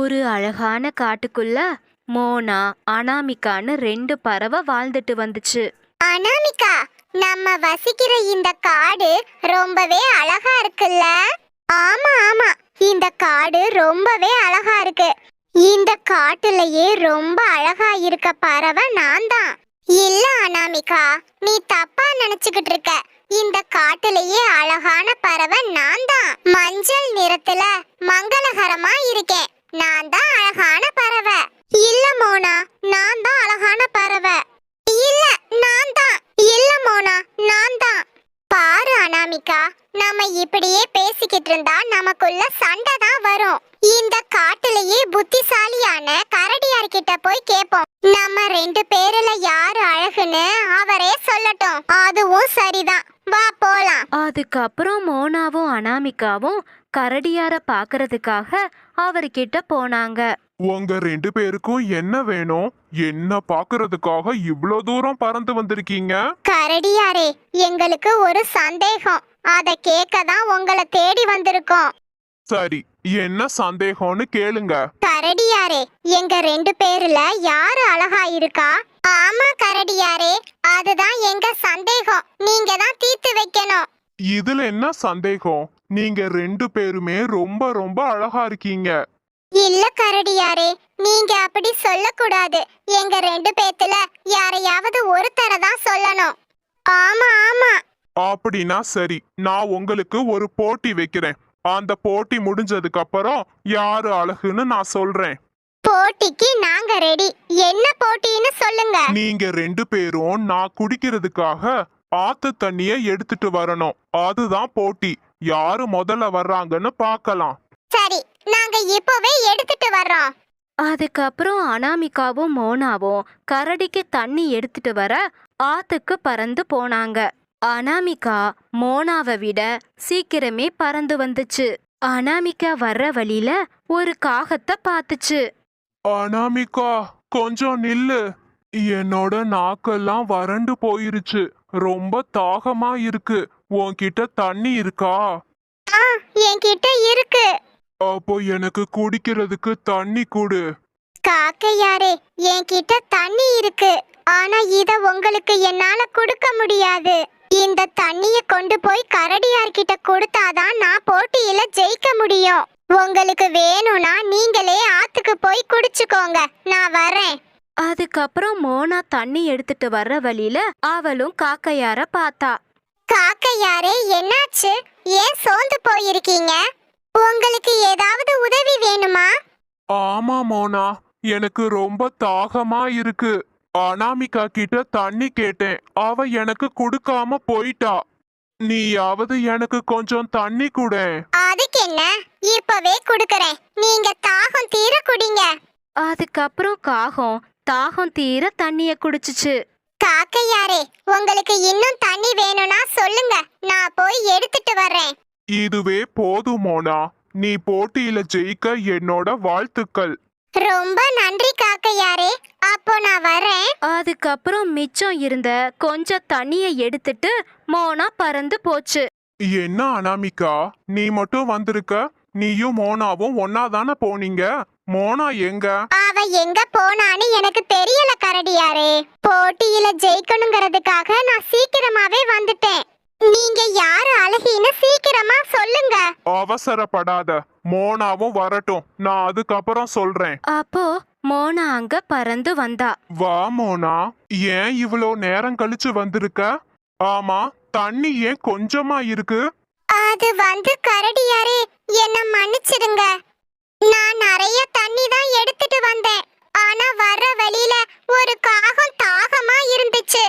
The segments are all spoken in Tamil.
ஒரு அழகான காட்டுக்குள்ள மோனா அனாமிகான்னு ரெண்டு பறவை வாழ்ந்துட்டு வந்துச்சு. அனாமிகா, நம்ம வசிக்கிற இந்த காடு ரொம்பவே அழகா இருக்குல்ல? ஆமா ஆமா, இந்த காடு ரொம்பவே அழகா இருக்கு. இந்த காட்டுலயே ரொம்ப அழகா இருக்க பறவை நான் தான். இல்ல அனாமிகா, நீ தப்பா நினைச்சுக்கிட்டு இருக்க. இந்த காட்டுலயே அழகான பறவை நான் தான். மஞ்சள் நிறத்துல மங்களகரமா இருக்கேன். நான் தான் அழகான பறவை. இல்ல மோனா, நான் தான் அழகான பறவை. இல்ல, நான் தான். இல்ல மோனா, நான் தான். பாரு அனாமிகா, நாம இப்படியே பேசிக்கிட்டு இருந்தா நமக்குள்ள சண்டை தான் வரும். இந்த காட்டுலயே புத்திசாலியான கரடியார்கிட்ட போய் கேட்போம். நம்ம ரெண்டு பேர்ல யாரு அழகுன்னு அவரே சொல்லட்டும். அதுவும் சரிதான், வா போலாம். அதுக்கப்புறம் மோனாவும் அனாமிகாவும் கரடியார பாக்குறதுக்காக அவர்கிட்ட போனாங்க. உங்க ரெண்டு பேருக்கும் என்ன வேணும்? என்ன பாக்குறதுக்காக இவ்ளோ தூரம் பறந்து வந்திருக்கீங்க? கரடியாரே, எங்களுக்கு ஒரு சந்தேகம். அத கேட்க தான் உங்களை தேடி வந்திருக்கோம். சரி, என்ன சந்தேகம்னு கேளுங்க. கரடியாரே, எங்க ரெண்டு பேர்ல யாரு அழகா இருக்கா? ஆமா கரடியாரே, அதுதான் எங்க சந்தேகம். நீங்க தான் தீர்த்து வைக்கணும். இதுல என்ன சந்தேகம்? நீங்க ரெண்டு பேருமே ரொம்ப ரொம்ப அழகா இருக்கீங்க. இல்ல கரடியாரே, நீங்க அப்படி சொல்லக்கூடாது. எங்க ரெண்டு பேத்துல யாரையாவது ஒருத்தரை தான் சொல்லணும். ஆமா ஆமா. அப்படின்னா சரி, நான் உங்களுக்கு ஒரு போட்டி வைக்கிறேன். அந்த போட்டி முடிஞ்சதுக்கு அப்புறம் யாரு அழகுன்னு நான் சொல்றேன். போட்டிக்கு நாங்க ரெடி. என்ன போட்டின்னு சொல்லுங்க. நீங்க ரெண்டு பேரும் நான் குடிக்கிறதுக்காக ஆத்து தண்ணிய எடுத்துட்டு வரணும். அதுதான் போட்டி. யாரு முதல்ல வர்றாங்கன்னு பார்க்கலாம். சரி, நாங்க இப்பவே எடுத்துட்டு வர்றோம். அதுக்கப்புறம் அனாமிகாவும் மோனாவும் கரடிக்கு தண்ணி எடுத்துட்டு வர ஆத்துக்கு பறந்து போனாங்க. அனாமிகா மோனாவை விட சீக்கிரமே பறந்து வந்துச்சு. அனாமிகா வர்ற வழியில ஒரு காகத்தை பார்த்துச்சு. அனாமிகா, கொஞ்சம் நில்லு. என்னோட நாக்கெல்லாம் வறண்டு போயிருச்சு. ரொம்ப தாகமா இருக்கு. உன்கிட்ட தண்ணி இருக்கா? என்கிட்ட இருக்கு. அப்போ எனக்கு குடிக்கிறதுக்கு தண்ணி கொடு. காக்கையாரே, என்கிட்ட தண்ணி இருக்கு. ஆனா இத உங்களுக்கு என்னால கொடுக்க முடியாது. இந்த தண்ணிய கொண்டு போய் கரடியார்கிட்ட கொடுத்தாதான் நான் போட்டியில ஜெயிக்க முடியும். உங்களுக்கு வேணும்னா நீங்களே ஆத்துக்கு போய் குடிச்சுக்கோங்க. நான் வரேன். அதுக்கப்புறம் மோனா தண்ணி எடுத்துட்டு வர்ற வழியில அவளும் காக்கையார பார்த்தா. காக்கையாரே, என்னாச்சு? ஏன் சோர்ந்து போயிருக்கீங்க? உங்களுக்கு ஏதாவது உதவி வேணுமா? ஆமா மோனா, எனக்கு ரொம்ப தாகமா இருக்கு. அனாமிகா கிட்ட தண்ணி கேட்டேன். அவ எனக்கு கொடுக்காம போயிட்டா. நீயாவது எனக்கு கொஞ்சம் தண்ணி குடு. அதுக்கு என்ன, இப்பவே குடுக்கறேன். நீங்க தாகம் தீர குடிங்க. அதுக்கப்புறம் காகம் தாகம் தீர தண்ணிய குடிச்சுச்சு. காக்கையாரே, உங்களுக்கு இன்னும் தண்ணி வேணும்னா சொல்லுங்க, நான் போய் எடுத்துட்டு வர்றேன். இதுவே போதும் மோனா. நீ போட்டியில ஜெயிக்க என்னோட வாழ்த்துக்கள். ரொம்ப நன்றி காக்கையாரே. அப்போ நான் வரேன். அதுக்கப்புறம் மிச்சம் இருந்த கொஞ்சம் தண்ணிய எடுத்துட்டு மோனா பறந்து போச்சு. என்ன அனாமிகா, நீ மட்டும் வந்திருக்க? நீயும் மோனாவும் ஒன்னாதானே போனீங்க. மோனா எங்க? அவ எங்க போனான்னு எனக்கு தெரியல கரடியாரே. போட்டியில ஜெயிக்கணுங்கிறதுக்காக நான் சீக்கிரமாவே வந்துட்டேன். நீங்க யாரு அழகின்னு சீக்கிரமா சொல்லுங்க. அவசரப்படாத, மோனாவும் வரட்டும். நான் அதுக்கப்புறம் சொல்றேன். அப்போ மோனா அங்க பறந்து வந்தா. வா மோனா, ஏன் இவ்வளோ நேரம் கழிச்சு வந்திருக்க? ஆமா, தண்ணி ஏன் கொஞ்சமா இருக்கு? அது வந்து கரடியாரே, என்ன மன்னிச்சிடுங்க. நான் நிறைய தண்ணி தான் எடுத்துட்டு வந்தேன். ஆனா வர்ற வழியில ஒரு காகம் தாகமா இருந்துச்சு.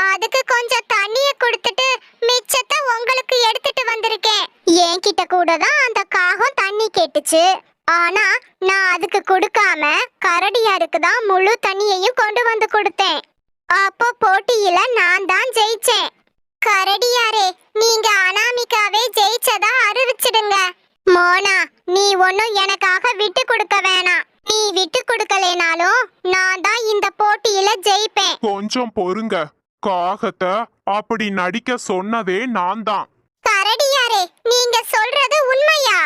அதுக்கு கொஞ்சம் தண்ணிய கொடுத்துட்டு மிச்சத்தை உங்களுக்கு எடுத்துட்டு வந்திருக்கேன். என்கிட்ட கூட தான் அந்த காகம் தண்ணி கேட்டுச்சு. ஆனா நான் அதுக்கு கொடுக்காம கரடியாருக்கு தான் முழு தண்ணியையும் கொண்டு வந்து கொடுத்தேன். அப்போ போட்டியில நான் தான் ஜெயிச்சேன். கரடியாரே, நீங்க அனாமிகாவே ஜெயிச்சதா அறிவிச்சிடுங்க. மோனா, நீ ஒன்னும் எனக்காக விட்டு கொடுக்க வேணாம். நீ விட்டு கொடுக்கலேனாலும் நான் தான் இந்த போட்டியில ஜெயிப்பேன். கொஞ்சம் பொறுங்க. காகத்தை அப்படி நடிக்க சொன்னதே நான் தான். கரடியாரே, நீங்க சொல்றது உண்மையா?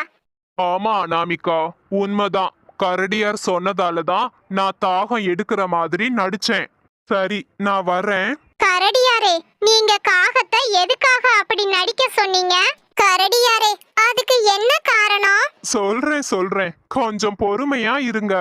ஆமா அனாமிகா, உண்மைதான். கரடியார் சொன்னதால தான் நான் தாகம் எடுக்கிற மாதிரி நடிச்சேன். சரி, நான் வரேன். கரடியாரே, நீங்க காகத்தை எதுக்காக அப்படி நடிக்க சொன்னீங்க? கரடியாரே, அதுக்கு என்ன காரணம்? சொல்றேன், கொஞ்சம் பொறுமையா இருங்க.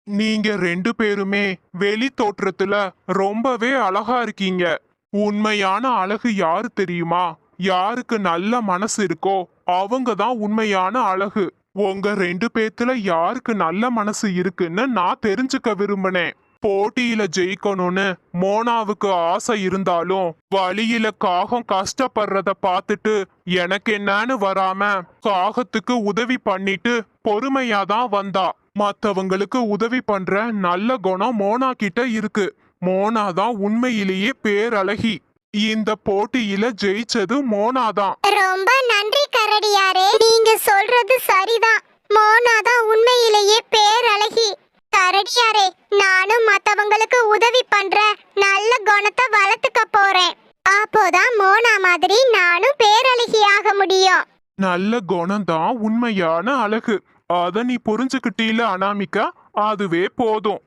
நீங்க 2 பேருமே வெளி தோற்றத்துல ரொம்பவே அழகா இருக்கீங்க. உண்மையான அழகு யாரு தெரியுமா? யாருக்கு நல்ல மனசு இருக்கோ அவங்க தான் உண்மையான அழகு. உங்க 2 பேத்துல யாருக்கு நல்ல மனசு இருக்குன்னு நான் தெரிஞ்சுக்க விரும்பினேன். போட்டியில ஜெயிக்கணும்னு மோனாவுக்கு ஆசை இருந்தாலும் வழியில காகம் கஷ்டப்படுறத பார்த்துட்டு எனக்கு என்னன்னு வராம காகத்துக்கு உதவி பண்ணிட்டு பொறுமையா தான் வந்தா. மத்தவங்களுக்கு உதவி பண்ற நல்ல குணம் மோனா கிட்ட இருக்கு. மோனா தான் உண்மையிலேயே பேரழகி. இந்த போட்டியில ஜெயிச்சது மோனா தான். ரொம்ப நன்றி கரடியாரே, நீங்க சொல்றது சரிதான். மோனா தான் உண்மையிலேயே பேரழகி. கரடியாரே, நானும் மத்தவங்களுக்கு உதவி பண்ற நல்ல குணத்தை வளர்த்துக்க போறேன். அப்போதான் மோனா மாதிரி நானும் பேரழகியாக முடியும். நல்ல குணம் தான் உண்மையான அழகு. அத நீ புரிஞ்சுக்கிட்டீல அனாமிகா, அதுவே போதும்.